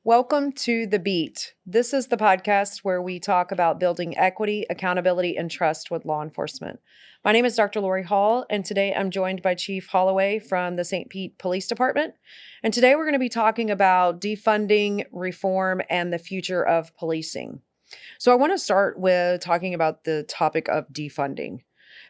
Welcome to The Beat. This is the podcast where we talk about building equity, accountability, and trust with law enforcement. My name is Dr. Lori Hall, and today I'm joined by Chief Holloway from the St. Pete Police Department. And today we're going to be talking about defunding, reform, and the future of policing. So I want to start with talking about the topic of defunding,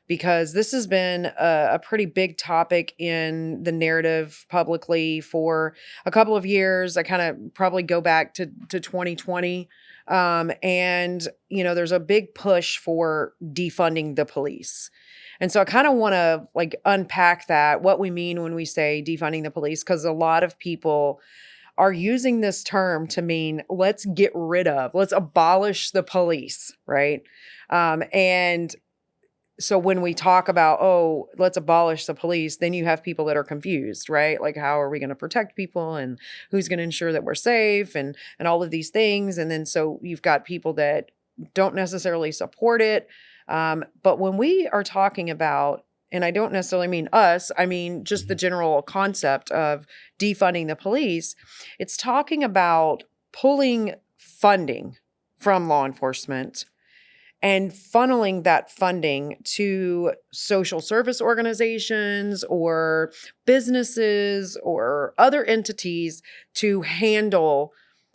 because this has been a pretty big topic in the narrative publicly for a couple of years. I kind of probably go back to 2020. And, there's a big push for defunding the police. And so I kind of want to unpack that, what we mean when we say defunding the police, because a lot of people are using this term to mean let's get rid of, let's abolish the police, right? And so when we talk about, oh, let's abolish the police, then you have people that are confused, right? Like, how are we going to protect people and who's going to ensure that we're safe and all of these things. And then so you've got people that don't necessarily support it. But when we are talking about, and I don't necessarily mean us, I mean just the general concept of defunding the police, it's talking about pulling funding from law enforcement and funneling that funding to social service organizations or businesses or other entities to handle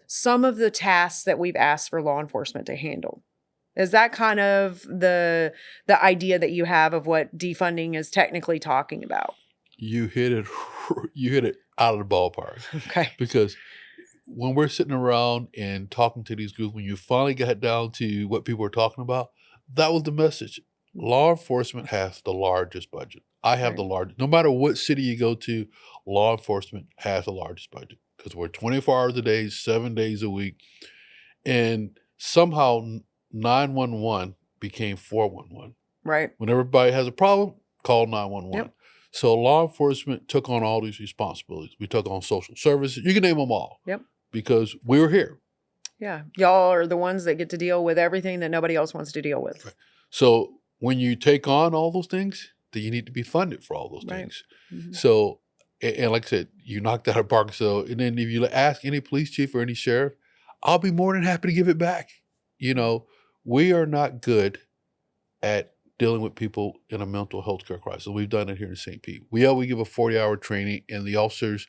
some of the tasks that we've asked for law enforcement to handle. Is that kind of the idea that you have of what defunding is technically talking about? You hit it out of the ballpark. Okay. Because when we're sitting around and talking to these groups, when you finally got down to what people were talking about, that was the message. Law enforcement has the largest budget. I have the largest. No matter what city you go to, law enforcement has the largest budget because we're 24 hours a day, 7 days a week. And somehow 911 became 411. Right. When everybody has a problem, call 911. Yep. So law enforcement took on all these responsibilities. We took on social services. You can name them all. Yep. Because we were here. Yeah. Y'all are the ones that get to deal with everything that nobody else wants to deal with. Right. So when you take on all those things, then you need to be funded for all those things. Mm-hmm. So, and like I said, you knocked out a park. So, and then if you ask any police chief or any sheriff, I'll be more than happy to give it back. We are not good at dealing with people in a mental health care crisis. We've done it here in St. Pete. We give a 40-hour training, and the officers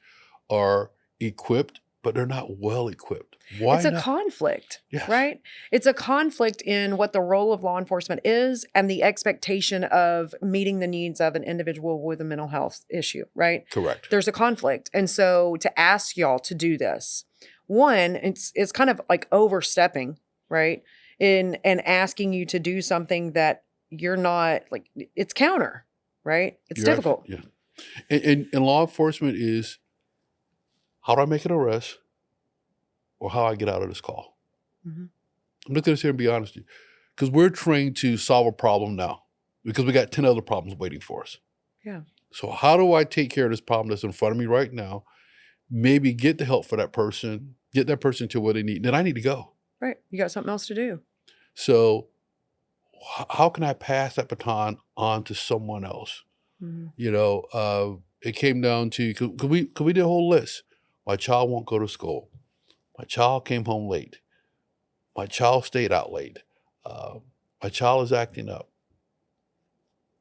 are equipped, but they're not well equipped. Why It's not? a conflict, Yes. right? It's a conflict in what the role of law enforcement is and the expectation of meeting the needs of an individual with a mental health issue, right? Correct. There's a conflict. And so to ask y'all to do this, one, it's kind of like overstepping, right? And asking you to do something that you're not, it's counter, right? It's difficult. Yeah. And law enforcement is, how do I make an arrest or how I get out of this call? Mm-hmm. I'm looking at this here and be honest with you. Because we're trained to solve a problem now because we got 10 other problems waiting for us. Yeah. So how do I take care of this problem that's in front of me right now? Maybe get the help for that person, get that person to what they need. Then I need to go. Right. You got something else to do. So how can I pass that baton on to someone else? Mm-hmm. It came down to, could we do a whole list? My child won't go to school. My child came home late. My child stayed out late. My child is acting up.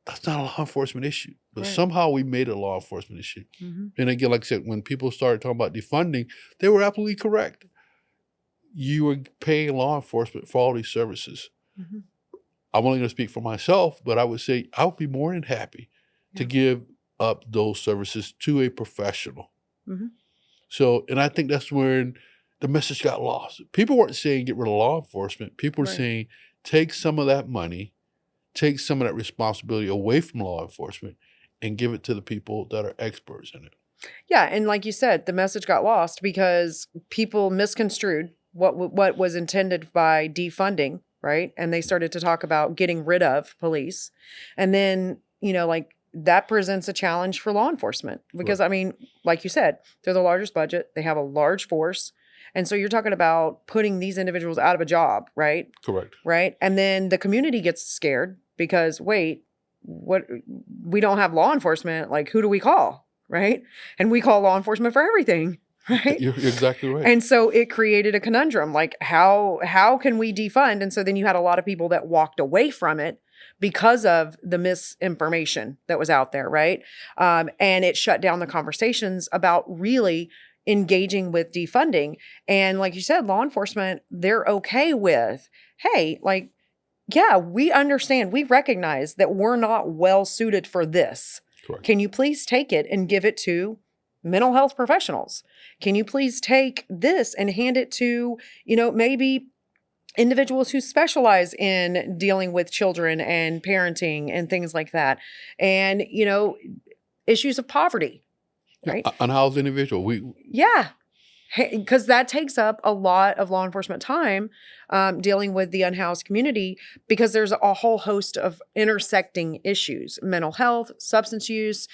That's not a law enforcement issue. But somehow we made it a law enforcement issue. Mm-hmm. And again, like I said, when people started talking about defunding, they were absolutely correct. You were paying law enforcement for all these services. Mm-hmm. I'm only going to speak for myself, but I would say I would be more than happy to give up those services to a professional. Mm-hmm. So, and I think that's when the message got lost. People weren't saying get rid of law enforcement. People were saying take some of that money, take some of that responsibility away from law enforcement and give it to the people that are experts in it. Yeah. And like you said, the message got lost because people misconstrued what was intended by defunding, right? And they started to talk about getting rid of police. And then, that presents a challenge for law enforcement because, like you said, they're the largest budget. They have a large force. And so you're talking about putting these individuals out of a job, right? Correct. Right. And then the community gets scared because, wait, we don't have law enforcement. Like, who do we call? Right. And we call law enforcement for everything. right? You're exactly right. And so it created a conundrum, like how can we defund? And so then you had a lot of people that walked away from it because of the misinformation that was out there, right? And it shut down the conversations about really engaging with defunding. And like you said, law enforcement, they're okay with, hey, like, yeah, we understand, we recognize that we're not well suited for this. Correct. Can you please take it and give it to mental health professionals? Can you please take this and hand it to, maybe individuals who specialize in dealing with children and parenting and things like that? And, issues of poverty, right? Unhoused individual. Yeah. Because that takes up a lot of law enforcement time dealing with the unhoused community, because there's a whole host of intersecting issues: mental health, substance use,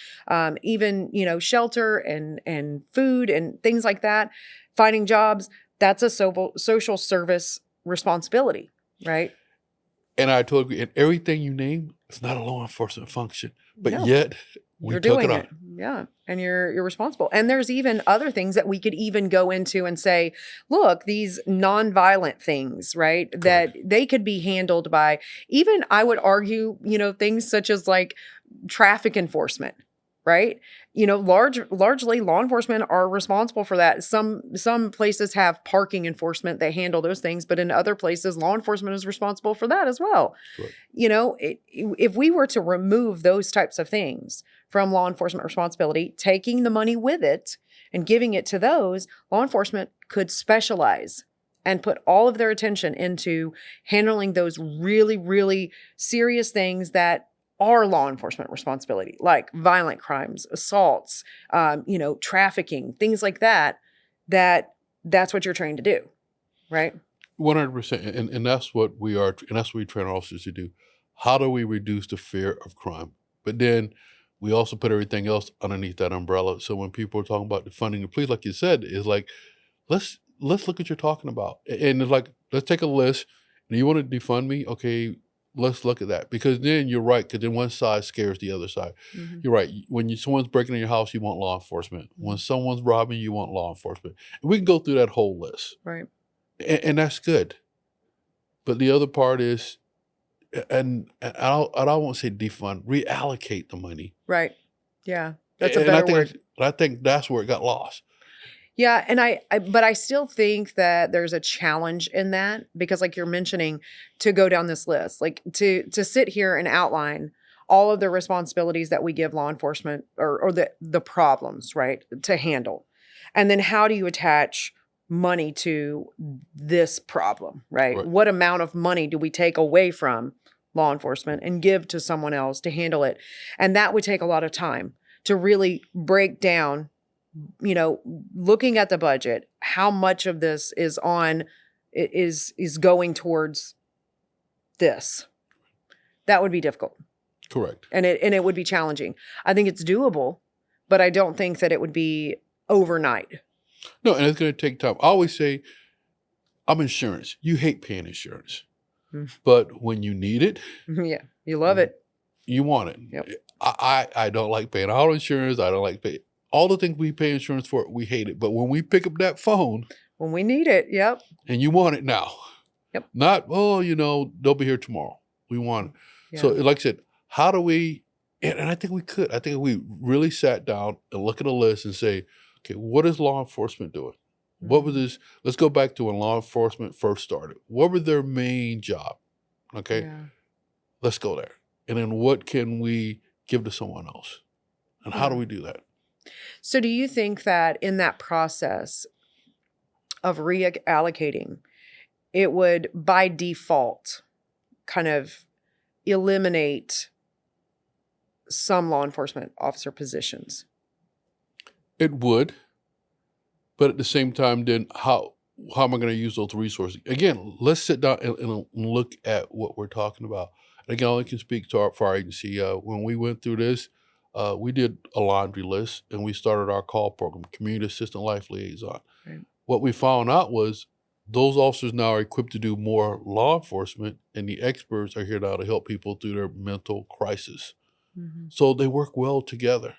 even shelter and food and things like that. Finding jobs, that's a social service responsibility, right? And I totally agree. And everything you name, it's not a law enforcement function, but No. yet we You're took doing it on. it. Yeah. And you're responsible. And there's even other things that we could even go into and say, look, these nonviolent things, right? That they could be handled by, even I would argue, things such as like traffic enforcement, right? Largely law enforcement are responsible for that. Some places have parking enforcement, they handle those things, but in other places, law enforcement is responsible for that as well. Correct. If we were to remove those types of things from law enforcement responsibility, taking the money with it and giving it to those, law enforcement could specialize and put all of their attention into handling those really, really serious things that are law enforcement responsibility, like violent crimes, assaults, trafficking, things like that. That's what you're trained to do, right? 100%. And that's what we are, and that's what we train our officers to do. How do we reduce the fear of crime? But then we also put everything else underneath that umbrella. So when people are talking about defunding the police, like you said, is like, let's look at what you're talking about. And it's like, let's take a list. And you want to defund me? Okay, let's look at that. Because then you're right, because then one side scares the other side. Mm-hmm. You're right. When someone's breaking in your house, you want law enforcement. When someone's robbing you, want law enforcement. And we can go through that whole list. Right. And that's good. But the other part is, and I won't say defund, reallocate the money. Right. Yeah. That's a And better word. I think that's where it got lost. Yeah. And but I still think that there's a challenge in that, because like you're mentioning, to go down this list, like to sit here and outline all of the responsibilities that we give law enforcement, or the problems, right, to handle. And then how do you attach money to this problem, right? Right. What amount of money do we take away from law enforcement and give to someone else to handle it? And that would take a lot of time to really break down, looking at the budget, how much of this is going towards this. That would be difficult. Correct. And it would be challenging. I think it's doable, but I don't think that it would be overnight. No, and it's going to take time. I always say, I'm insurance. You hate paying insurance. But when you need it, Yeah, you love it. you want it. Yep. I don't like paying auto insurance. I don't like pay all the things we pay insurance for. We hate it. But when we pick up that phone, When we need it, yep. and you want it now, Yep. not, they'll be here tomorrow. We want it. Yeah. So like I said, how do we, and I think we could. I think if we really sat down and look at a list and say, okay, what is law enforcement doing? What was this? Let's go back to when law enforcement first started. What were their main job? Okay, Yeah. let's go there. And then what can we give to someone else? And how do we do that? So do you think that in that process of reallocating, it would by default kind of eliminate some law enforcement officer positions? It would, but at the same time, then how am I going to use those resources? Again, let's sit down and look at what we're talking about. And again, I only can speak for our agency. When we went through this, we did a laundry list, and we started our call program, Community Assistant Life Liaison. Right. What we found out was those officers now are equipped to do more law enforcement, and the experts are here now to help people through their mental crisis. So they work well together.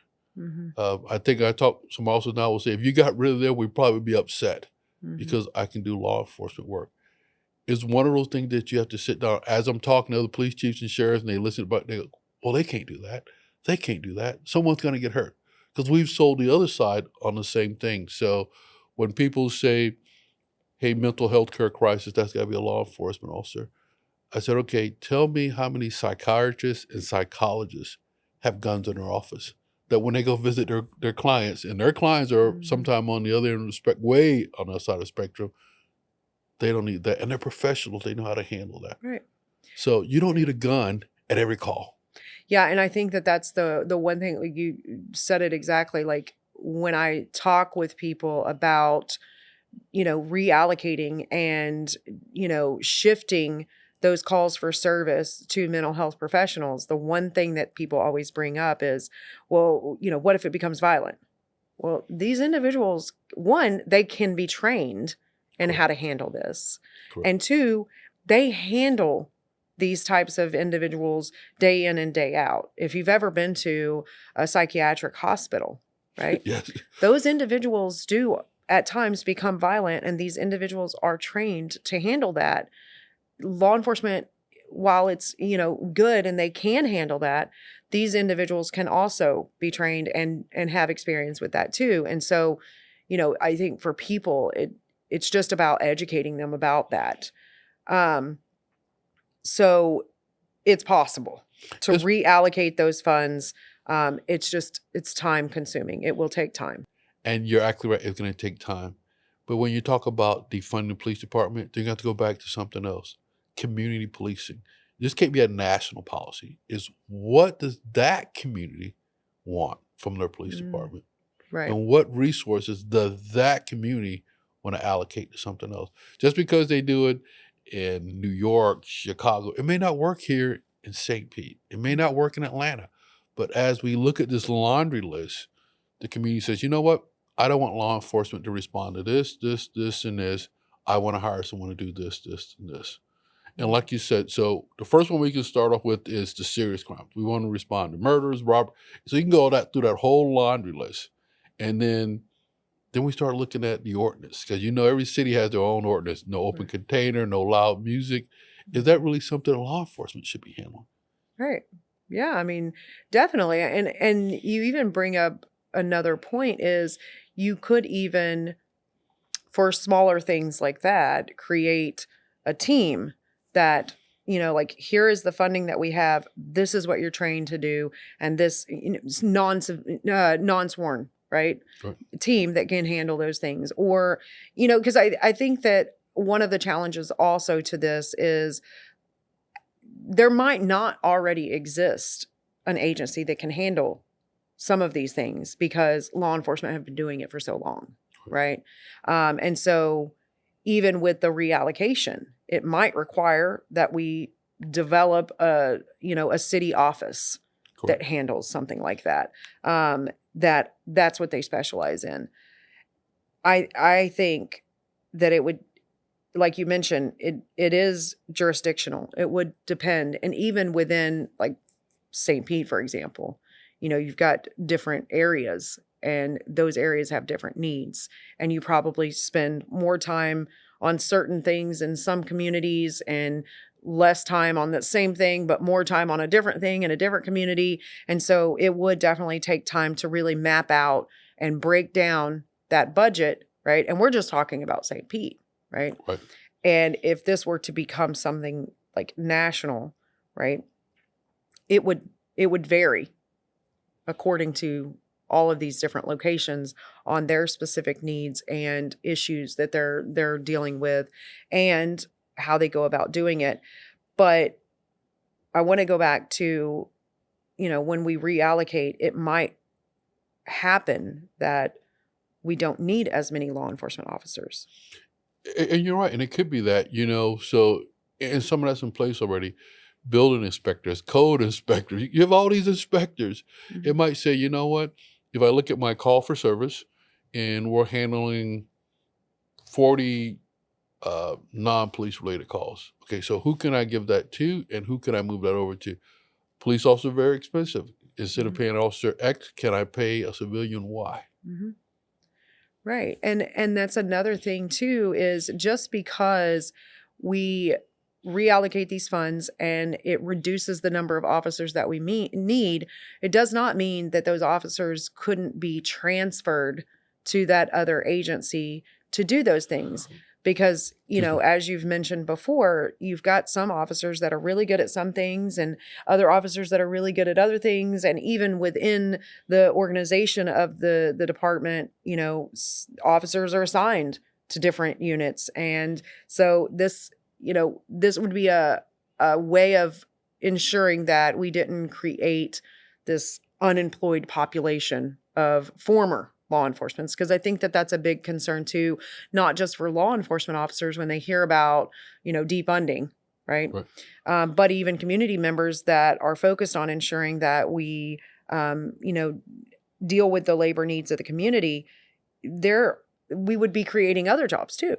I think I talked some officers now will say, if you got rid of them, we'd probably be upset because I can do law enforcement work. It's one of those things that you have to sit down as I'm talking to other police chiefs and sheriffs, and they listen, but they go, well, they can't do that. They can't do that. Someone's going to get hurt because we've sold the other side on the same thing. So when people say, hey, mental health care crisis, that's got to be a law enforcement officer. I said, okay, tell me how many psychiatrists and psychologists have guns in their office that when they go visit their clients, and their clients are sometime on the other end of the spectrum, way on the other side of the spectrum, they don't need that. And they're professionals. They know how to handle that. Right. So you don't need a gun at every call. Yeah, and I think that that's the one thing, like you said it exactly. Like when I talk with people about, reallocating and, shifting those calls for service to mental health professionals, the one thing that people always bring up is, well, what if it becomes violent? Well, these individuals, one, they can be trained in how to handle this. Correct. And two, they handle these types of individuals day in and day out. If you've ever been to a psychiatric hospital, right? Yes. Those individuals do at times become violent, and these individuals are trained to handle that. Law enforcement, while it's, good and they can handle that, these individuals can also be trained and have experience with that too. And so, I think for people, it's just about educating them about that. So it's possible to reallocate those funds. It's time consuming. It will take time. And you're actually right. It's going to take time. But when you talk about defunding the police department, then you have to go back to something else. Community policing. This can't be a national policy. Is what does that community want from their police department? Right. And what resources does that community want to allocate to something else? Just because they do it in New York, Chicago, it may not work here in St. Pete. It may not work in Atlanta. But as we look at this laundry list, the community says, you know what? I don't want law enforcement to respond to this, and this. I want to hire someone to do this, and this. And like you said, so the first one we can start off with is the serious crimes. We want to respond to murders, robbery. So you can go through that whole laundry list. And then we start looking at the ordinance, because every city has their own ordinance. No open container, no loud music. Is that really something law enforcement should be handling? Right. Yeah, I mean, definitely. And you even bring up another point is you could even, for smaller things like that, create a team that, like, here is the funding that we have. This is what you're trained to do. And this non-sworn, right? Team that can handle those things. Or, because I think that one of the challenges also to this is there might not already exist an agency that can handle some of these things because law enforcement have been doing it for so long, right? And so even with the reallocation, it might require that we develop a city office that handles something like that. That's what they specialize in. I think that it would, like you mentioned, it is jurisdictional. It would depend. And even within like St. Pete, for example, you've got different areas and those areas have different needs. And you probably spend more time on certain things in some communities and less time on the same thing, but more time on a different thing in a different community. And so it would definitely take time to really map out and break down that budget, right? And we're just talking about St. Pete, right? Right. And if this were to become something like national, right, it would vary according to all of these different locations on their specific needs and issues that they're dealing with and how they go about doing it. But I want to go back to, when we reallocate, it might happen that we don't need as many law enforcement officers. And you're right. And it could be that, so, and some of that's in place already. Building inspectors, code inspectors, you have all these inspectors. Mm-hmm. It might say, you know what, if I look at my call for service and we're handling 40 non-police related calls. Okay, so who can I give that to and who can I move that over to? Police officers are very expensive. Instead of paying Officer X, can I pay a civilian Y? Mm-hmm. Right. And that's another thing too, is just because we reallocate these funds and it reduces the number of officers that we need, it does not mean that those officers couldn't be transferred to that other agency to do those things. Because, as you've mentioned before, you've got some officers that are really good at some things and other officers that are really good at other things. And even within the organization of the department, officers are assigned to different units. And so this would be a way of ensuring that we didn't create this unemployed population of former law enforcement, because I think that that's a big concern too, not just for law enforcement officers when they hear about, defunding, right? But even community members that are focused on ensuring that we, deal with the labor needs of the community. We would be creating other jobs too.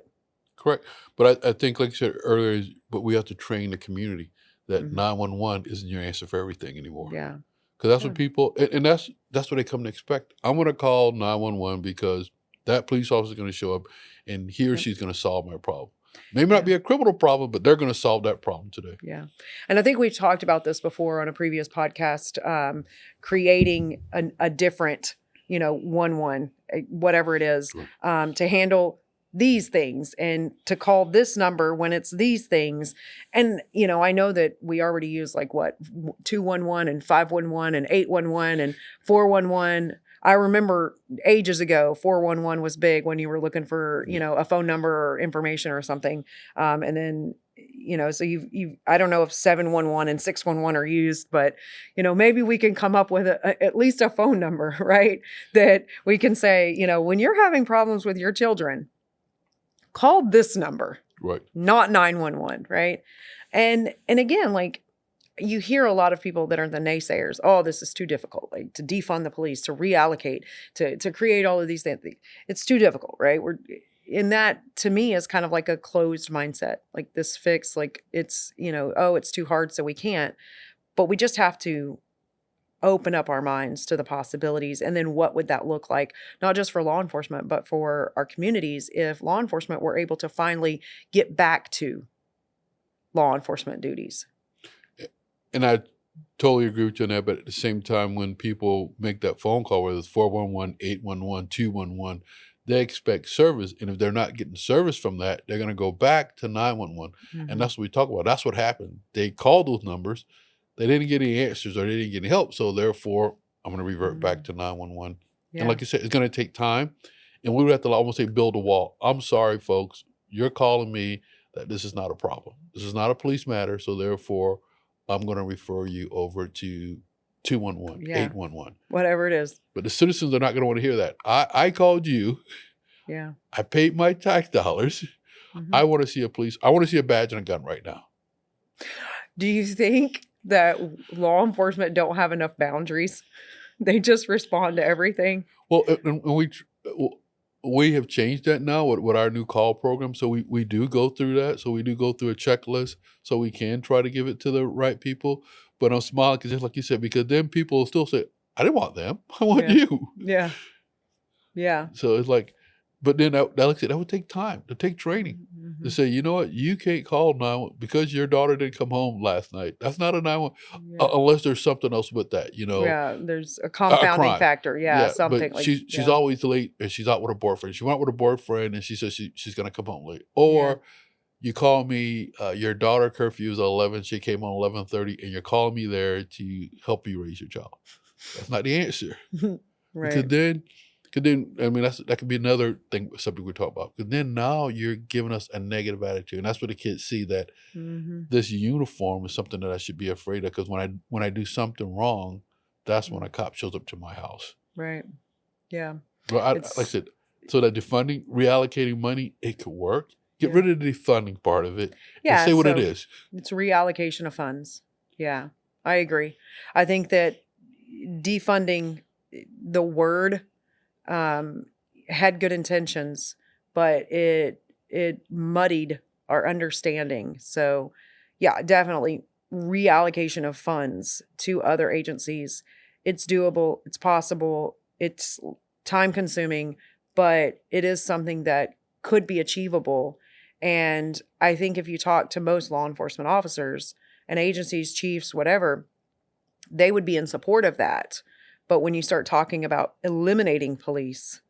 Correct. But I think, like you said earlier, but we have to train the community that 911 isn't your answer for everything anymore. Yeah. Because that's what people, and that's what they come to expect. I'm going to call 911 because that police officer is going to show up and he or she's going to solve my problem. Maybe not be a criminal problem, but they're going to solve that problem today. Yeah. And I think we've talked about this before on a previous podcast, creating a different, 1-1, whatever it is, to handle these things and to call this number when it's these things. And, I know that we already use 211 and 511 and 811 and 411. I remember ages ago, 411 was big when you were looking for, a phone number or information or something. And then, so I don't know if 711 and 611 are used, but, maybe we can come up with at least a phone number, right? That we can say, when you're having problems with your children, call this number, right? Not 911, right? And again, you hear a lot of people that are the naysayers. Oh, this is too difficult, to defund the police, to reallocate, to create all of these things. It's too difficult, right? That to me is kind of like a closed mindset, this fix, it's, it's too hard, so we can't. But we just have to open up our minds to the possibilities. And then what would that look like, not just for law enforcement, but for our communities, if law enforcement were able to finally get back to law enforcement duties? And I totally agree with you on that. But at the same time, when people make that phone call, whether it's 411, 811, 211, they expect service. And if they're not getting service from that, they're going to go back to 911. And that's what we talk about. That's what happened. They called those numbers. They didn't get any answers or they didn't get any help. So therefore, I'm going to revert back to 911. And like you said, it's going to take time. And we would have to almost say build a wall. I'm sorry, folks. You're calling me that this is not a problem. This is not a police matter. So therefore, I'm going to refer you over to 211, 811. Whatever it is. But the citizens are not going to want to hear that. I called you. Yeah. I paid my tax dollars. I want to see I want to see a badge and a gun right now. Do you think that law enforcement don't have enough boundaries? They just respond to everything? Well, and we have changed that now with our new call program. So we do go through that. So we do go through a checklist so we can try to give it to the right people. But I'm smiling because just like you said, because then people will still say, I didn't want them. I want you. Yeah. Yeah. So it's but then that would take time, to take training, to say, you know what, you can't call 911 because your daughter didn't come home last night. That's not a 911 unless there's something else with that, Yeah, there's a compounding factor. Yeah, something but she's always late and she's out with her boyfriend. She went with her boyfriend and she says she's going to come home late. Or you call me, your daughter curfew is at 11. She came on 11:30 and you're calling me there to help you raise your child. That's not the answer. Right. Because then, I mean, that could be another subject we talk about. Because then now you're giving us a negative attitude. And that's what the kids see, that this uniform is something that I should be afraid of. Because when I do something wrong, that's when a cop shows up to my house. Right. Yeah. Well, like I said, so that defunding, reallocating money, it could work. Get rid of the defunding part of it. Yeah. And say what it is. It's reallocation of funds. Yeah. I agree. I think that defunding, the word, had good intentions, but it muddied our understanding. So yeah, definitely reallocation of funds to other agencies it's doable, it's possible, it's time consuming, but it is something that could be achievable. And I think if you talk to most law enforcement officers and agencies, chiefs, whatever, they would be in support of that. But when you start talking about eliminating police,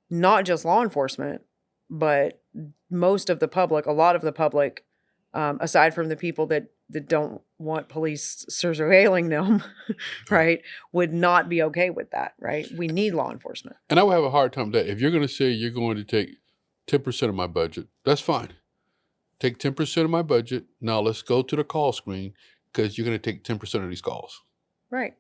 not just law enforcement, but most of the public, a lot of the public, aside from the people that don't want police surveilling them, right, would not be okay with that, right? We need law enforcement. And I would have a hard time with that. If you're going to say you're going to take 10% of my budget, that's fine. Take 10% of my budget. Now let's go to the call screen because you're going to take 10% of these calls. Right.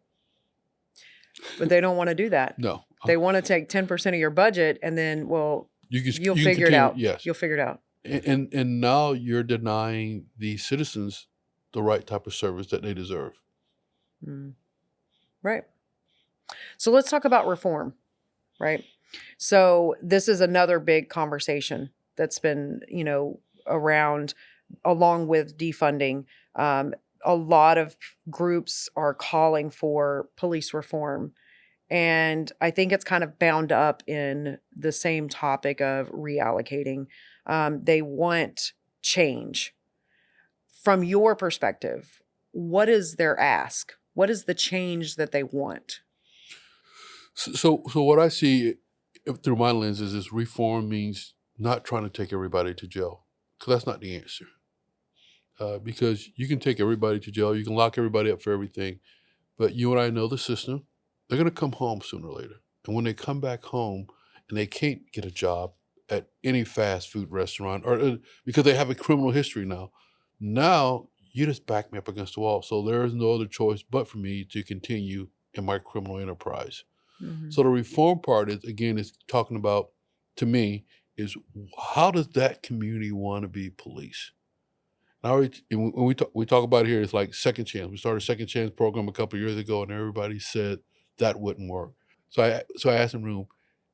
But they don't want to do that. No. They want to take 10% of your budget and then, well, you'll you figure it continue, out. Yes. You'll figure it out. And now you're denying the citizens the right type of service that they deserve. Right. So let's talk about reform, right? So this is another big conversation that's been, around along with defunding. A lot of groups are calling for police reform. And I think it's kind of bound up in the same topic of reallocating. They want change. From your perspective, what is their ask? What is the change that they want? So what I see through my lenses is reform means not trying to take everybody to jail, because that's not the answer. Because you can take everybody to jail, you can lock everybody up for everything, but you and I know the system. They're going to come home sooner or later. And when they come back home and they can't get a job at any fast food restaurant, or because they have a criminal history now you just back me up against the wall. So there is no other choice but for me to continue in my criminal enterprise. Mm-hmm. So the reform part is talking about, to me, is how does that community want to be policed? And when we talk about it here, it's like second chance. We started a second chance program a couple of years ago, and everybody said that wouldn't work. So I asked in the room,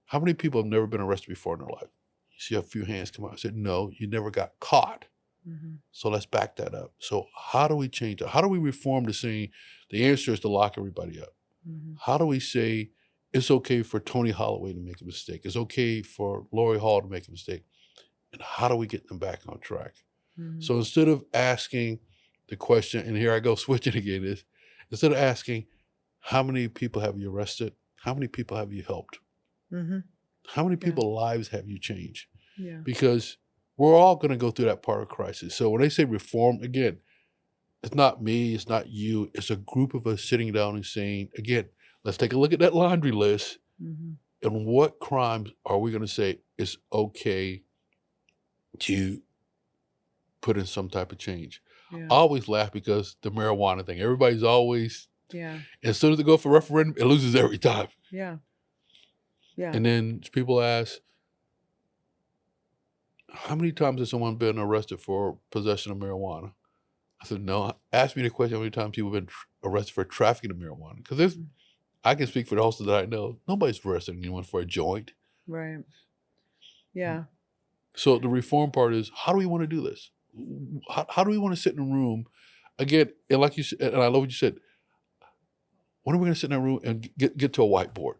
how many people have never been arrested before in their life? You see a few hands come out. I said, no, you never got caught. Mm-hmm. So let's back that up. So how do we change that? How do we reform the scene? The answer is to lock everybody up. Mm-hmm. How do we say it's okay for Tony Holloway to make a mistake? It's okay for Lori Hall to make a mistake. And how do we get them back on track? Mm-hmm. So instead of asking the question, and here I go switching again, is instead of asking, how many people have you arrested? How many people have you helped? Mm-hmm. How many people's lives have you changed? Yeah. Because we're all going to go through that part of crisis. So when they say reform, again, it's not me, it's not you, it's a group of us sitting down and saying, again, let's take a look at that laundry list. Mm-hmm. And what crimes are we going to say it's okay to put in some type of change? Yeah. I always laugh because the marijuana thing, everybody's always, yeah. as soon as they go for referendum, it loses every time. Yeah. Yeah. And then people ask, how many times has someone been arrested for possession of marijuana? I said, no. Ask me the question, how many times people have been arrested for trafficking of marijuana? Because I can speak for the hosts that I know. Nobody's arresting anyone for a joint. Right. Yeah. So the reform part is, how do we want to do this? How do we want to sit in a room? Again, and like you said, and I love what you said, when are we going to sit in a room and get to a whiteboard?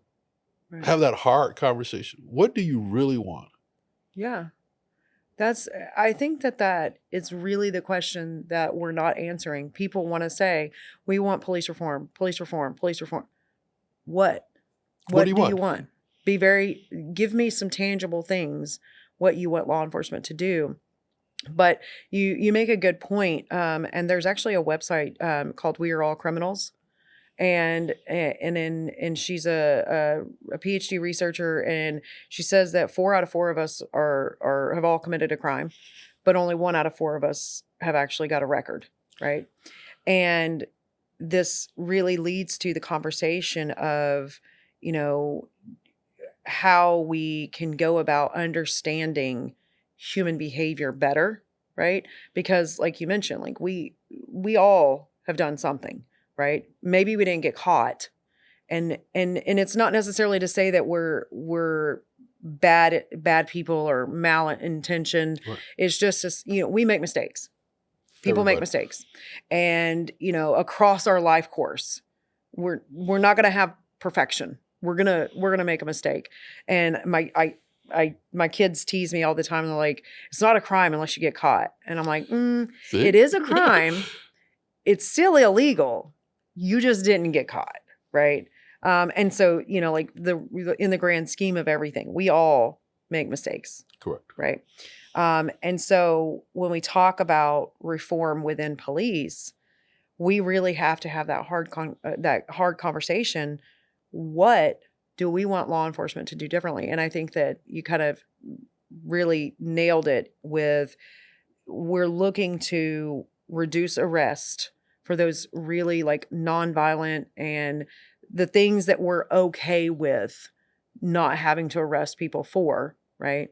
Right. Have that hard conversation. What do you really want? Yeah. I think that is really the question that we're not answering. People want to say, we want police reform, police reform, police reform. What do you want? Give me some tangible things, what you want law enforcement to do. But you make a good point. And there's actually a website called We Are All Criminals. And she's a PhD researcher, and she says that 4 out of 4 of us have all committed a crime, but only 1 out of 4 of us have actually got a record, right? And this really leads to the conversation of, how we can go about understanding human behavior better, right? Because like you mentioned, like we all have done something. Right? Maybe we didn't get caught. And it's not necessarily to say that we're bad people or malintentioned. Right. It's just we make mistakes. People make mistakes. And, across our life course, we're not going to have perfection. We're gonna make a mistake. And my kids tease me all the time. They're like, it's not a crime unless you get caught. And I'm like, See? it is a crime. It's still illegal. You just didn't get caught, right? And so, like in the grand scheme of everything, we all make mistakes, Correct. right? And so when we talk about reform within police, we really have to have that hard conversation. What do we want law enforcement to do differently? And I think that you kind of really nailed it with, we're looking to reduce arrest for those really like nonviolent and the things that we're okay with not having to arrest people for, right?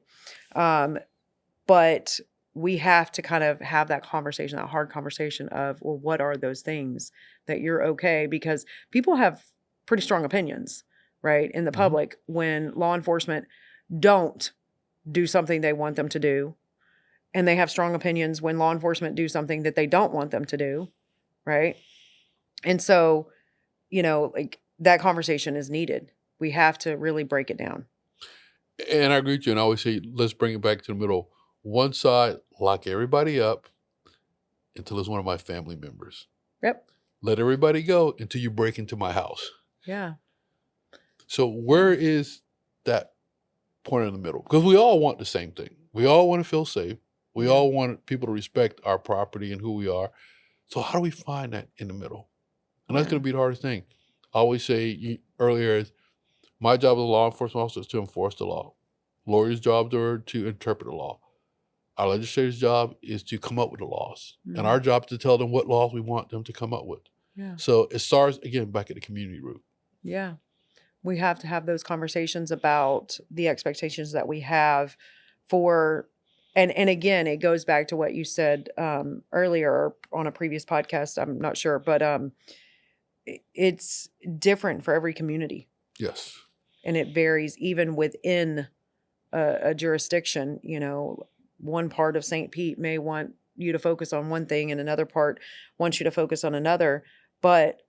But we have to kind of have that conversation, that hard conversation of, well, what are those things that you're okay? Because people have pretty strong opinions, right, in the public when law enforcement don't do something they want them to do. And they have strong opinions when law enforcement do something that they don't want them to do, right? And so, like that conversation is needed. We have to really break it down. And I agree with you. And I always say, let's bring it back to the middle. One side, lock everybody up until it's one of my family members. Yep. Let everybody go until you break into my house. Yeah. So where is that point in the middle? Because we all want the same thing. We all want to feel safe. We all want people to respect our property and who we are. So how do we find that in the middle? And that's going to be the hardest thing. I always say earlier is, my job as a law enforcement officer is to enforce the law. Lawyers' jobs are to interpret the law. Our legislator's job is to come up with the laws. And our job is to tell them what laws we want them to come up with. Yeah. So it starts, again, back at the community root. Yeah. We have to have those conversations about the expectations that we have for, and again, it goes back to what you said earlier on a previous podcast. I'm not sure, but it's different for every community. Yes. And it varies even within a jurisdiction. One part of St. Pete may want you to focus on one thing and another part wants you to focus on another. But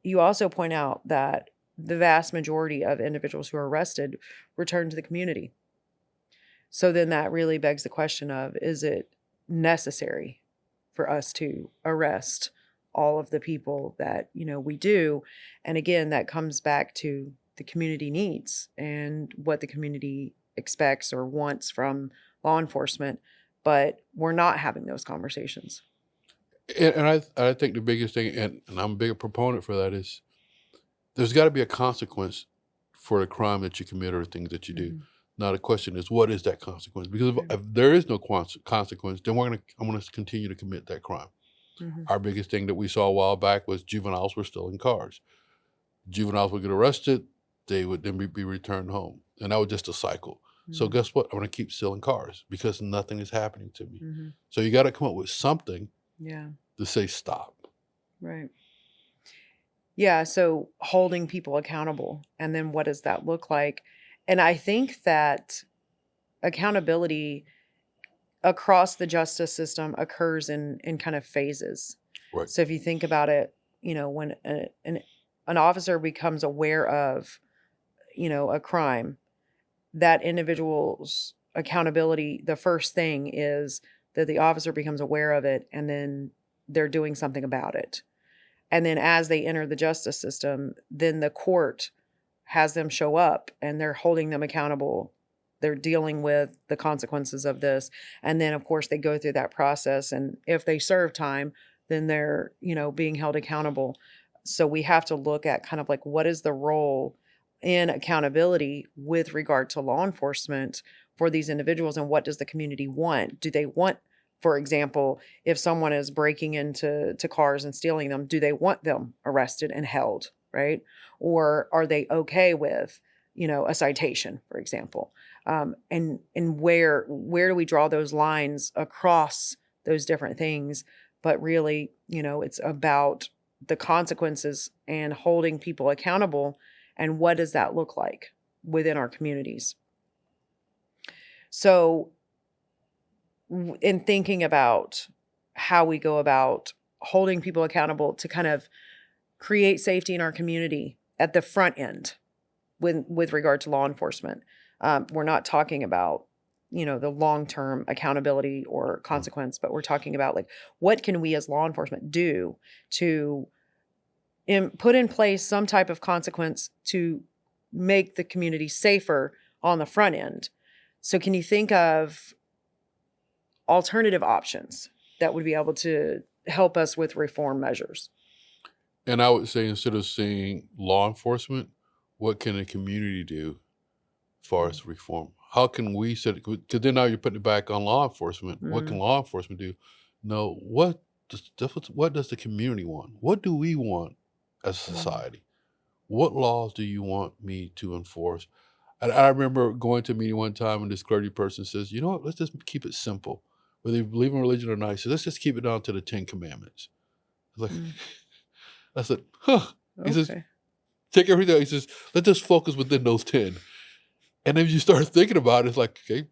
you also point out that the vast majority of individuals who are arrested return to the community. So then that really begs the question of, is it necessary for us to arrest all of the people that, we do? And again, that comes back to the community needs and what the community expects or wants from law enforcement, but we're not having those conversations. And I think the biggest thing, and I'm a big proponent for that, is there's got to be a consequence for the crime that you commit or the things that you do. Now the question is, what is that consequence? Because if there is no consequence, then I'm going to continue to commit that crime. Our biggest thing that we saw a while back was juveniles were stealing cars. Juveniles would get arrested, they would then be returned home. And that was just a cycle. So guess what? I'm going to keep stealing cars because nothing is happening to me. So you got to come up with something to say stop. Right. Yeah. So holding people accountable. And then what does that look like? And I think that accountability across the justice system occurs in kind of phases. Right. So if you think about it, when an officer becomes aware of, a crime, that individual's accountability, the first thing is that the officer becomes aware of it and then they're doing something about it. And then as they enter the justice system, then the court has them show up and they're holding them accountable. They're dealing with the consequences of this. And then, of course, they go through that process. And if they serve time, then they're, being held accountable. So we have to look at kind of like, what is the role in accountability with regard to law enforcement for these individuals, and what does the community want? Do they want, for example, if someone is breaking into cars and stealing them, do they want them arrested and held, right? Or are they okay with, a citation, for example? And where do we draw those lines across those different things? But really, it's about the consequences and holding people accountable. And what does that look like within our communities? So in thinking about how we go about holding people accountable to kind of create safety in our community at the front end with regard to law enforcement. We're not talking about, the long-term accountability or consequence, but we're talking about like, what can we as law enforcement do to put in place some type of consequence to make the community safer on the front end. So can you think of alternative options that would be able to help us with reform measures? And I would say, instead of saying law enforcement, what can the community do as far as reform? How can we set it? Because then now you're putting it back on law enforcement. What can law enforcement do? No, what does the community want? What do we want as a society? What laws do you want me to enforce? And I remember going to a meeting one time, and this clergy person says, you know what, let's just keep it simple. Whether you believe in religion or not, he says, let's just keep it down to the 10 Commandments. I was like, I said, huh. He says, take everything. He says, let's just focus within those 10. And then you start thinking about it, it's like, okay,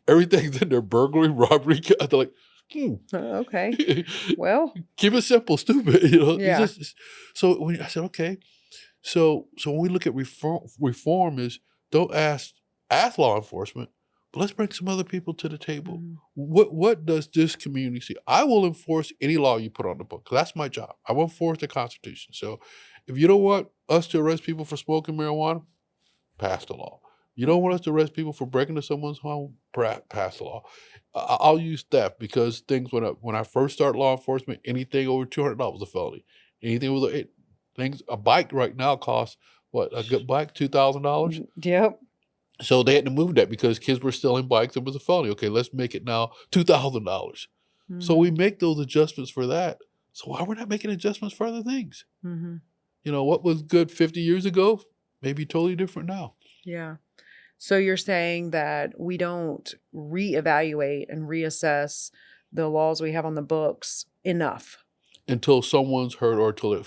everything's in there: burglary, robbery. They're like, okay. Well, keep it simple, stupid. Yeah. So when I said, okay, so when we look at reform is, don't ask law enforcement, but let's bring some other people to the table. What does this community see? I will enforce any law you put on the book, because that's my job. I will enforce the Constitution. So if you don't want us to arrest people for smoking marijuana, pass the law. You don't want us to arrest people for breaking into someone's home, pass the law. I'll use theft, because things when I first started law enforcement, anything over $200 was a felony. Anything with a bike right now costs what, a good bike, $2,000. Yep. So they had to move that because kids were stealing bikes. It was a felony. Okay, let's make it now $2,000. So we make those adjustments for that. So why we're not making adjustments for other things? What was good 50 years ago may be totally different now. Yeah. So you're saying that we don't reevaluate and reassess the laws we have on the books enough until someone's hurt, or until it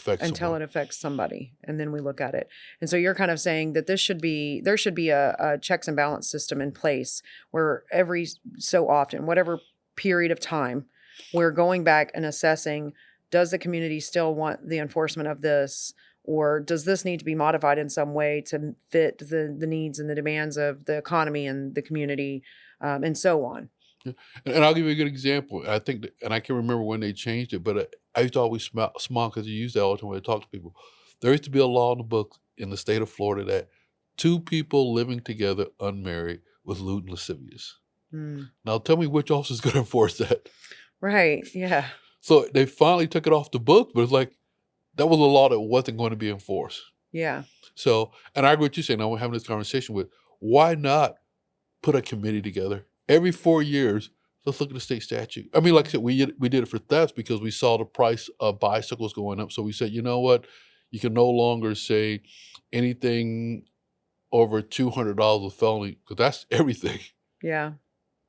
affects somebody, and then we look at it. And so you're kind of saying that there should be a checks and balance system in place where every so often, whatever period of time, we're going back and assessing, does the community still want the enforcement of this? Or does this need to be modified in some way to fit the needs and the demands of the economy and the community, and so on? Yeah. And I'll give you a good example. I think, and I can't remember when they changed it, but I used to always smile because you use that all the time when I talk to people. There used to be a law in the books in the state of Florida that 2 people living together unmarried was lewd and lascivious. Now tell me which officer is going to enforce that? Right. Yeah. So they finally took it off the book, but it's like, that was a law that wasn't going to be enforced. Yeah. So, and I agree with you saying, we're having this conversation with, why not put a committee together every 4 years? Let's look at the state statute. I mean, like I said, we did it for thefts because we saw the price of bicycles going up. So we said, you know what? You can no longer say anything over $200 a felony, because that's everything. Yeah.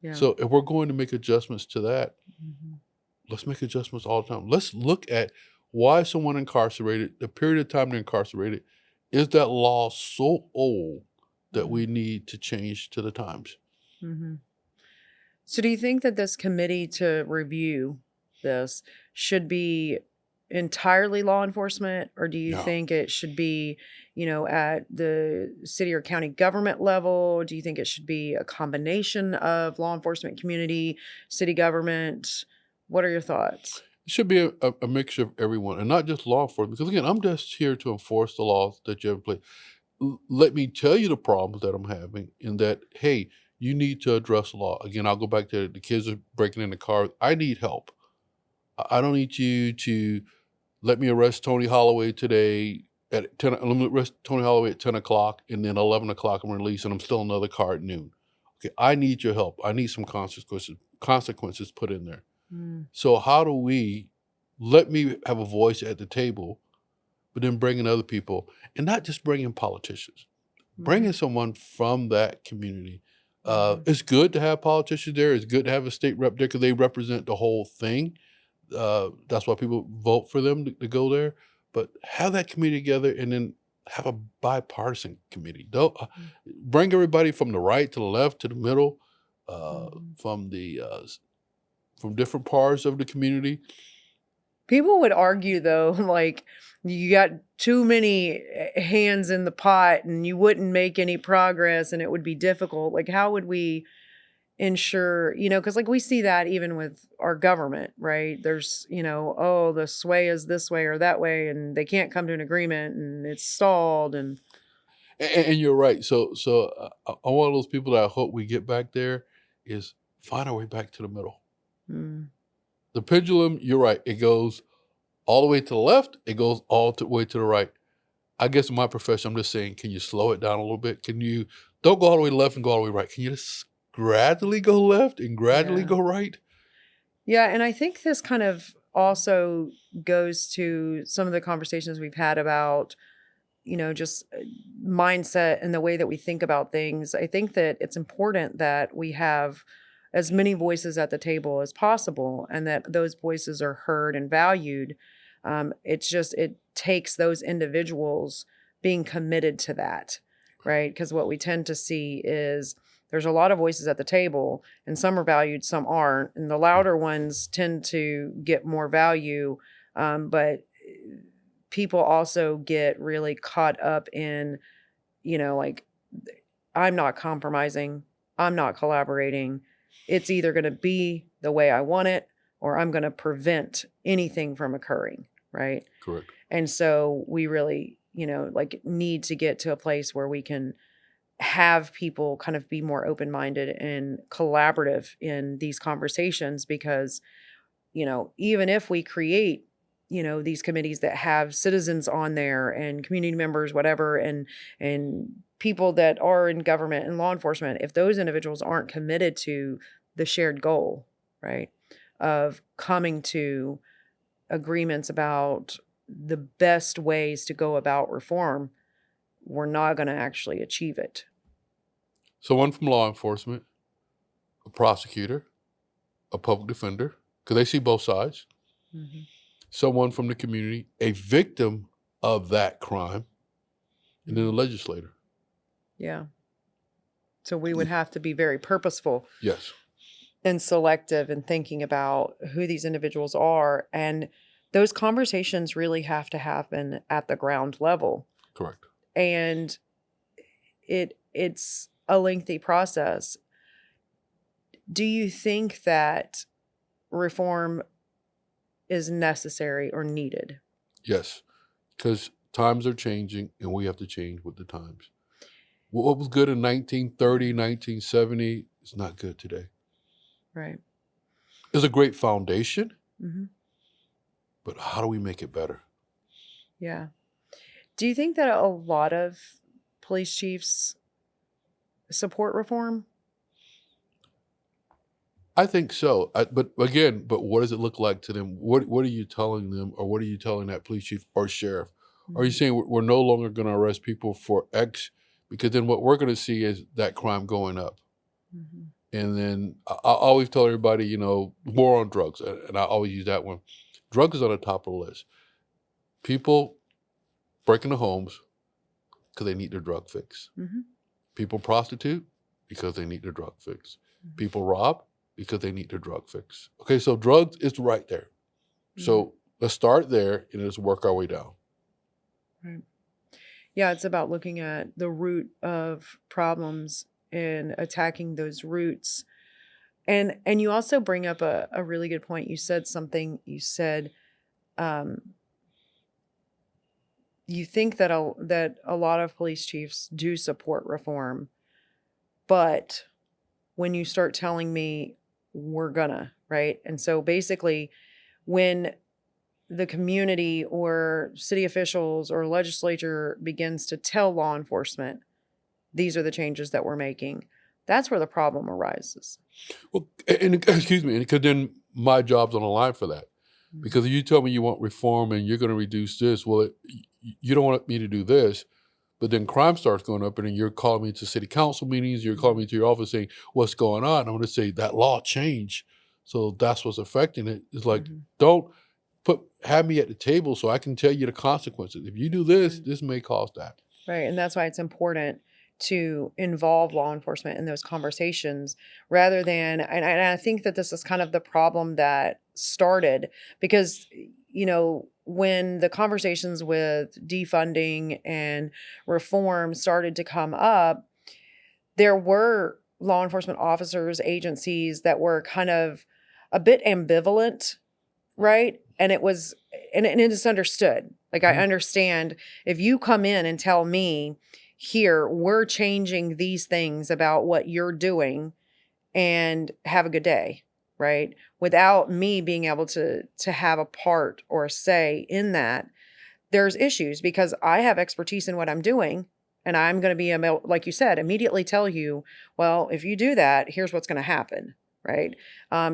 Yeah. So if we're going to make adjustments to that, let's make adjustments all the time. Let's look at why is someone incarcerated, the period of time they're incarcerated. Is that law so old that we need to change to the times? So do you think that this committee to review this should be entirely law enforcement, or do you think it should be, at the city or county government level? Do you think it should be a combination of law enforcement, community, city government? What are your thoughts? It should be a mixture of everyone, and not just law enforcement. Because again, I'm just here to enforce the laws that you have in place. Let me tell you the problems that I'm having, in that, hey, you need to address the law. Again, I'll go back to the kids are breaking in the car. I need help. I don't need you to let me arrest Tony Holloway today at 10. Let me arrest Tony Holloway at 10 o'clock, and then 11 o'clock I'm released, and I'm still in another car at noon. Okay, I need your help. I need some consequences put in there. So how do we let me have a voice at the table, but then bring in other people, and not just bring in politicians, bring in someone from that community. It's good to have politicians there. It's good to have a state rep there because they represent the whole thing. That's why people vote for them to go there. But have that committee together, and then have a bipartisan committee. Don't bring everybody from the right to the left to the middle, from different parts of the community, People would argue though, like you got too many hands in the pot and you wouldn't make any progress and it would be difficult. Like, how would we ensure, because like we see that even with our government, right? There's, oh, the sway is this way or that way, and they can't come to an agreement and it's stalled. And you're right. So I'm one of those people that I hope we get back there is find our way back to the middle. Mm, The pendulum, you're right. It goes all the way to the left. It goes all the way to the right. I guess in my profession, I'm just saying, can you slow it down a little bit? Can you don't go all the way left and go all the way right? Can you just gradually go left and gradually yeah. go right? Yeah. And I think this kind of also goes to some of the conversations we've had about, just mindset and the way that we think about things. I think that it's important that we have as many voices at the table as possible and that those voices are heard and valued. It takes those individuals being committed to that, right? Because what we tend to see is there's a lot of voices at the table and some are valued, some aren't. And the louder ones tend to get more value. But people also get really caught up in, like, I'm not compromising, I'm not collaborating. It's either going to be the way I want it or I'm going to prevent anything from occurring, right? Correct. And so we really, like need to get to a place where we can have people kind of be more open-minded and collaborative in these conversations because, even if we create these committees that have citizens on there and community members, whatever, and people that are in government and law enforcement, if those individuals aren't committed to the shared goal, right, of coming to agreements about the best ways to go about reform, we're not going to actually achieve it. Someone from law enforcement, a prosecutor, a public defender, because they see both sides. Mm-hmm. Someone from the community, a victim of that crime, and then a legislator. Yeah. So we would have to be very purposeful. Yes. And selective in thinking about who these individuals are. And those conversations really have to happen at the ground level. Correct. And it's a lengthy process. Do you think that reform is necessary or needed? Yes, because times are changing and we have to change with the times. What was good in 1930, 1970 is not good today. Right. It's a great foundation, Mm-hmm. but how do we make it better? Yeah. Do you think that a lot of police chiefs support reform? I think so. But what does it look like to them? What are you telling them, or what are you telling that police chief or sheriff? Are you saying we're no longer going to arrest people for X? Because then what we're going to see is that crime going up. Mm-hmm. And then I always tell everybody, war on drugs. And I always use that one. Drugs is on the top of the list. People break into homes because they need their drug fix. Mm-hmm. People prostitute because they need their drug fix. Mm-hmm. People rob because they need their drug fix. Okay, so drugs is right there. Mm-hmm. So let's start there and let's work our way down. Right. Yeah, it's about looking at the root of problems and attacking those roots. And you also bring up a really good point. You said you think that a lot of police chiefs do support reform, but when you start telling me we're gonna, right? And so basically when the community or city officials or legislature begins to tell law enforcement, these are the changes that we're making, that's where the problem arises. Well, and excuse me, because then my job's on the line for that. Mm-hmm. Because if you tell me you want reform and you're going to reduce this, well, you don't want me to do this, but then crime starts going up and then you're calling me to city council meetings, you're calling me to your office saying, what's going on? I'm going to say that law changed. So that's what's affecting it. It's like, mm-hmm. Don't have me at the table so I can tell you the consequences. If you do this, mm-hmm. this may cause that. Right. And that's why it's important to involve law enforcement in those conversations rather than, and I think that this is kind of the problem that started because, when the conversations with defunding and reform started to come up, there were law enforcement officers, agencies that were kind of a bit ambivalent, right? And it is understood. Like, I understand if you come in and tell me, here, we're changing these things about what you're doing, and have a good day, right? Without me being able to have a part or a say in that, there's issues because I have expertise in what I'm doing, and I'm going to be like you said, immediately tell you, well, if you do that, here's what's going to happen, right?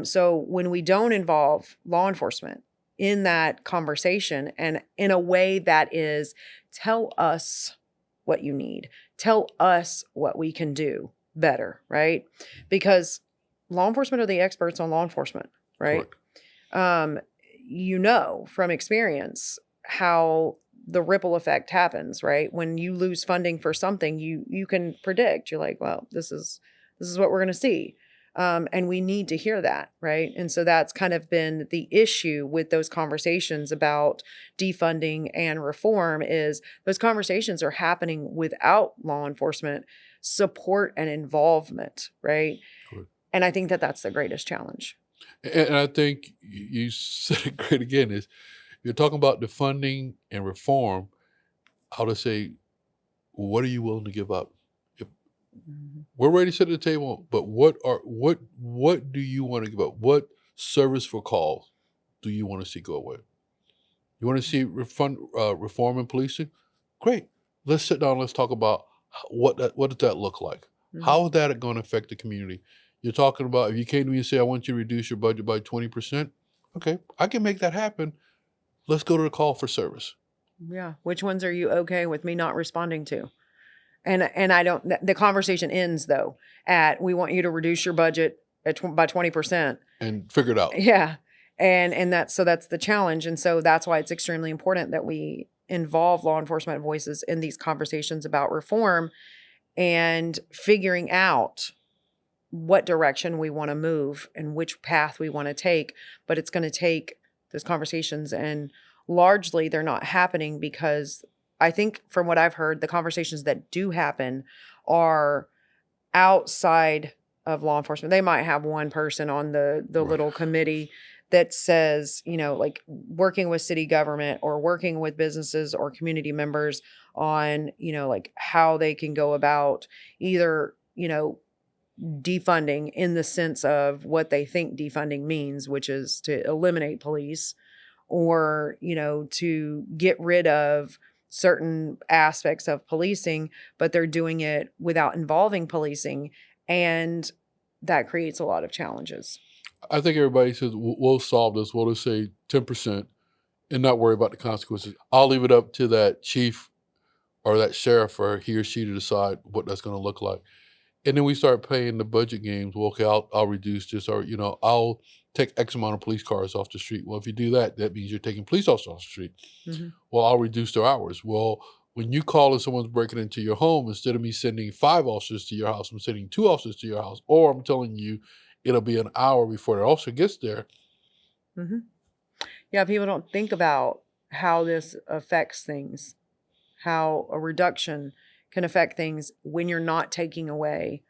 So when we don't involve law enforcement in that conversation, and in a way that is, tell us what you need, tell us what we can do better, right? Because law enforcement are the experts on law enforcement, right? Correct. From experience how the ripple effect happens, right? When you lose funding for something, you can predict. You're like, well, this is what we're going to see. And we need to hear that, right? And so that's kind of been the issue with those conversations about defunding and reform, is those conversations are happening without law enforcement support and involvement, right? Correct. And I think that that's the greatest challenge. And I think you said it great again, is you're talking about defunding and reform. How to say, what are you willing to give up? If we're ready to sit at the table, but what do you want to give up? What service for calls do you want to see go away? You want to see reform in policing? Great. Let's sit down. Let's talk about what does that look like? How is that going to affect the community? You're talking about, if you came to me and say, I want you to reduce your budget by 20%. Okay, I can make that happen. Let's go to the call for service. Yeah. Which ones are you okay with me not responding to? And I don't, the conversation ends though at, we want you to reduce your budget by 20%. And figure it out. Yeah. And that's the challenge. And so that's why it's extremely important that we involve law enforcement voices in these conversations about reform and figuring out what direction we want to move and which path we want to take. But it's going to take those conversations, and largely they're not happening because I think from what I've heard, the conversations that do happen are outside of law enforcement. They might have one person on the Right. little committee that says, like working with city government or working with businesses or community members on, like how they can go about either, defunding in the sense of what they think defunding means, which is to eliminate police, or, to get rid of certain aspects of policing, but they're doing it without involving policing. And that creates a lot of challenges. I think everybody says, we'll solve this. We'll just say 10% and not worry about the consequences. I'll leave it up to that chief or that sheriff or he or she to decide what that's going to look like. And then we start playing the budget games. Well, okay, I'll reduce this, or, I'll take X amount of police cars off the street. Well, if you do that, that means you're taking police officers off the street. Well, I'll reduce their hours. Well, when you call and someone's breaking into your home, instead of me sending 5 officers to your house, I'm sending 2 officers to your house, or I'm telling you it'll be an hour before the officer gets there. Yeah, people don't think about how this affects things, how a reduction can affect things when you're not taking away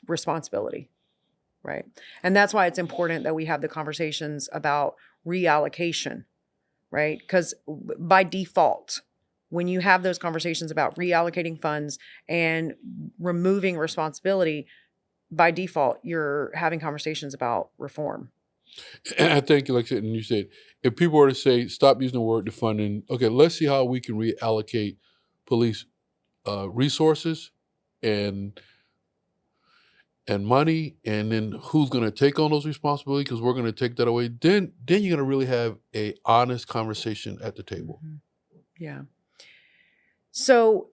responsibility, right? And that's why it's important that we have the conversations about reallocation, right? Because by default, when you have those conversations about reallocating funds and removing responsibility, by default, you're having conversations about reform. And I think, like I said, and you said, if people were to say, stop using the word defunding, okay, let's see how we can reallocate police resources and money, and then who's going to take on those responsibilities, because we're going to take that away, then you're going to really have a honest conversation at the table. Yeah. So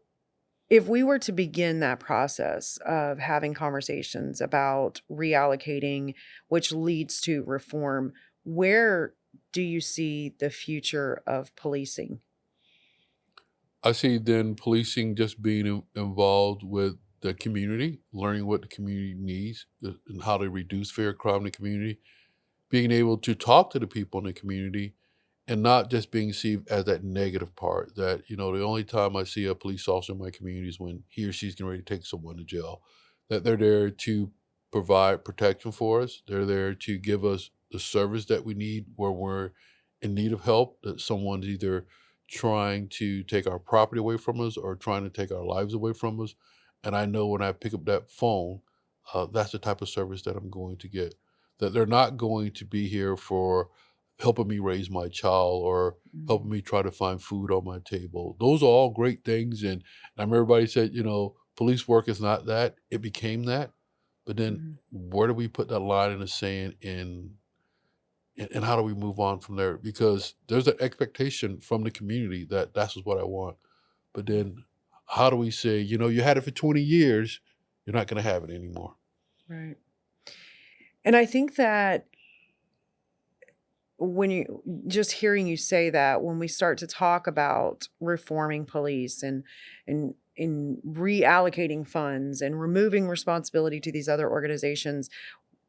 if we were to begin that process of having conversations about reallocating, which leads to reform, where do you see the future of policing? I see then policing just being involved with the community, learning what the community needs and how to reduce fear of crime in the community, being able to talk to the people in the community and not just being seen as that negative part that, the only time I see a police officer in my community is when he or she's getting ready to take someone to jail, that they're there to provide protection for us. They're there to give us the service that we need where we're in need of help, that someone's either trying to take our property away from us or trying to take our lives away from us. And I know when I pick up that phone, that's the type of service that I'm going to get. That they're not going to be here for helping me raise my child or helping me try to find food on my table. Those are all great things. And I remember everybody said, police work is not that. It became that. But then where do we put that line in the sand and how do we move on from there? Because there's an expectation from the community that that's what I want. But then how do we say, you had it for 20 years, you're not going to have it anymore. Right. And I think that just hearing you say that, when we start to talk about reforming police and in reallocating funds and removing responsibility to these other organizations,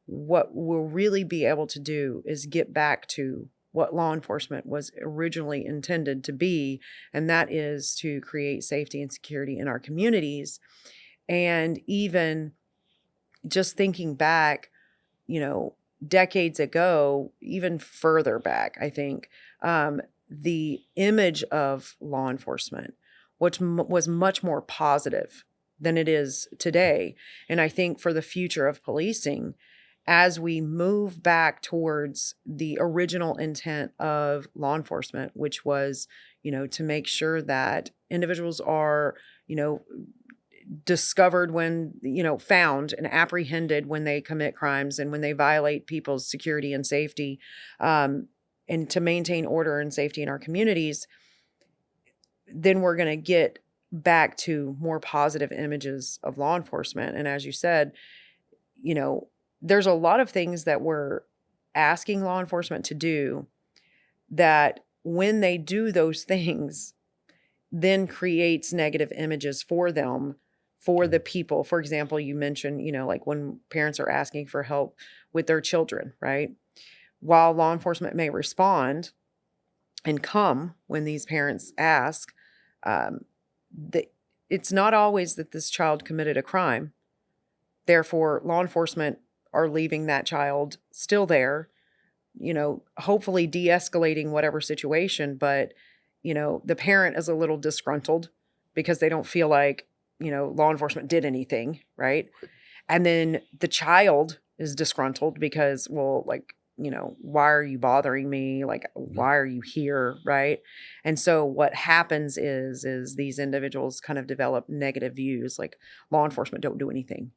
what we'll really be able to do is get back to what law enforcement was originally intended to be, and that is to create safety and security in our communities. And even just thinking back, decades ago, even further back, I think, the image of law enforcement, which was much more positive than it is today. And I think for the future of policing, as we move back towards the original intent of law enforcement, which was, to make sure that individuals are, discovered when, found and apprehended when they commit crimes and when they violate people's security and safety, and to maintain order and safety in our communities, then we're going to get back to more positive images of law enforcement. And as you said, there's a lot of things that we're asking law enforcement to do that when they do those things, then creates negative images for them, for the people. For example, you mentioned, like when parents are asking for help with their children, right? While law enforcement may respond and come when these parents ask, it's not always that this child committed a crime. Therefore, law enforcement are leaving that child still there, hopefully de-escalating whatever situation. But, the parent is a little disgruntled because they don't feel like, law enforcement did anything, right? And then the child is disgruntled because, well, like, why are you bothering me? Like, why are you here? Right. And so what happens is these individuals kind of develop negative views, like law enforcement don't do anything.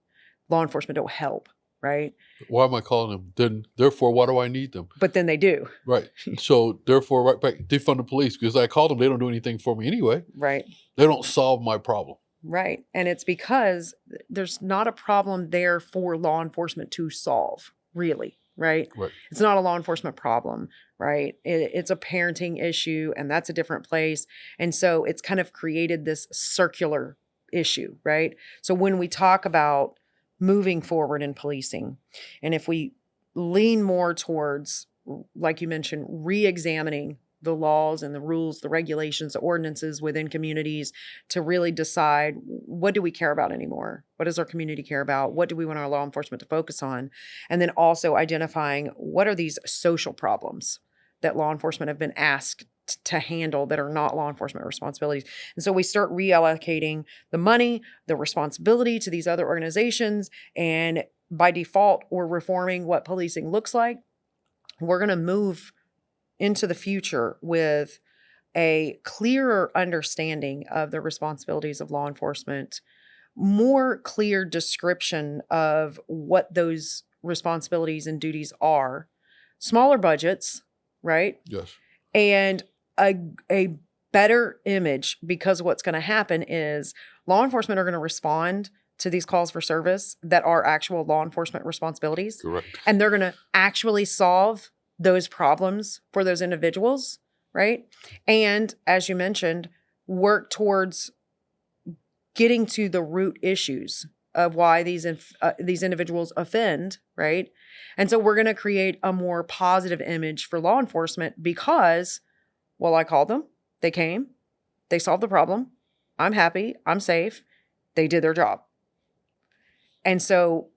Law enforcement don't help. Right. Why am I calling them? Then, therefore, why do I need them? But then they do. Right. So, therefore, right back, defund the police, because I call them, they don't do anything for me anyway. Right. They don't solve my problem. Right. And it's because there's not a problem there for law enforcement to solve, really. Right. Right. It's not a law enforcement problem. Right. It's a parenting issue, and that's a different place. And so it's kind of created this circular issue. Right. So when we talk about moving forward in policing, and if we lean more towards, like you mentioned, re-examining the laws and the rules, the regulations, the ordinances within communities to really decide, what do we care about anymore? What does our community care about? What do we want our law enforcement to focus on? And then also identifying what are these social problems that law enforcement have been asked to handle that are not law enforcement responsibilities. And so we start reallocating the money, the responsibility to these other organizations. And by default, we're reforming what policing looks like. We're going to move into the future with a clearer understanding of the responsibilities of law enforcement, more clear description of what those responsibilities and duties are, smaller budgets, right? Yes. And a better image, because what's going to happen is law enforcement are going to respond to these calls for service that are actual law enforcement responsibilities. Correct. And they're going to actually solve those problems for those individuals, right? And as you mentioned, work towards getting to the root issues of why these individuals offend, right? And so we're going to create a more positive image for law enforcement because Well, I called them. They came. They solved the problem. I'm happy. I'm safe. They did their job. And so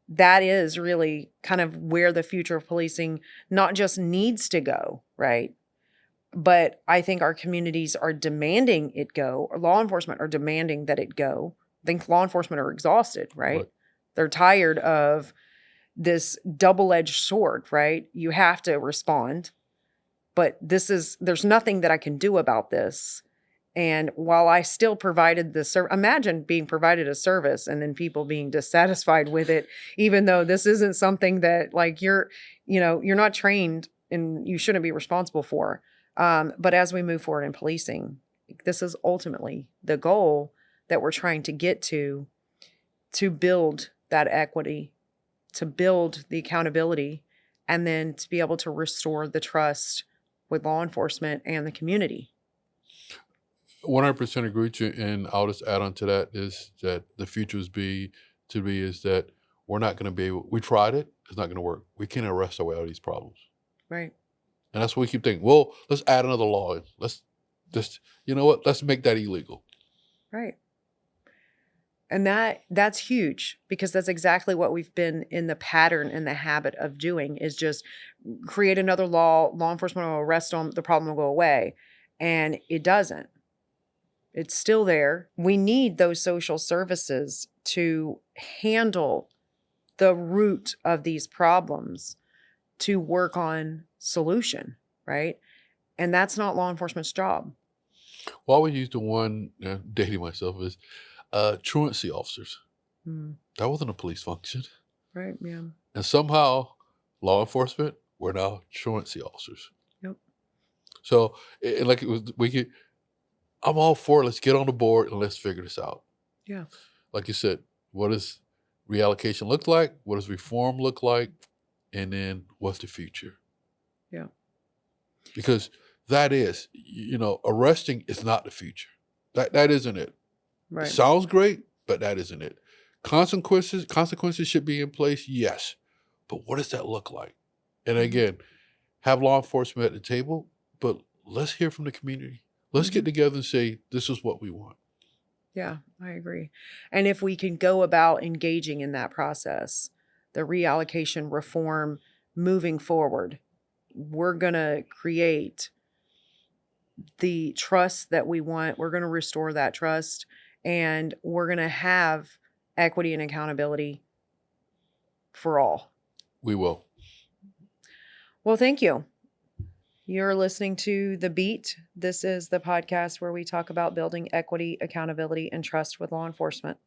that is really kind of where the future of policing not just needs to go, right? But I think our communities are demanding it go, or law enforcement are demanding that it go. I think law enforcement are exhausted, right? They're tired of this double-edged sword, right? You have to respond, but there's nothing that I can do about this. And while I still provided the service, imagine being provided a service and then people being dissatisfied with it, even though this isn't something that like you're not trained and you shouldn't be responsible for. But as we move forward in policing, this is ultimately the goal that we're trying to get to build that equity, to build the accountability, and then to be able to restore the trust with law enforcement and the community. 100% agree with you, and I'll just add on to that is that the future is that we're not going to be able. We tried it; it's not going to work. We can't arrest our way out of these problems, right? And that's what we keep thinking. Well, let's add another law. Let's just, you know what? Let's make that illegal. Right. And that's huge, because that's exactly what we've been in the pattern and the habit of doing, is just create another law enforcement will arrest them, the problem will go away. And it doesn't. It's still there. We need those social services to handle the root of these problems, to work on solution, right? And that's not law enforcement's job. Well, I would use the one, dating myself, is truancy officers. That wasn't a police function. Right, yeah. And somehow, law enforcement, we're now truancy officers. Yep. So, like it was, I'm all for it. Let's get on the board and let's figure this out. Yeah. Like you said, what does reallocation look like? What does reform look like? And then what's the future? Yeah. Because that is, arresting is not the future. That isn't it. Right. It sounds great, but that isn't it. Consequences should be in place, yes. But what does that look like? And again, have law enforcement at the table, but let's hear from the community. Let's get together and say, this is what we want. Yeah, I agree. And if we can go about engaging in that process, the reallocation reform moving forward, we're going to create the trust that we want. We're going to restore that trust, and we're going to have equity and accountability for all. We will. Well, thank you. You're listening to The Beat. This is the podcast where we talk about building equity, accountability, and trust with law enforcement.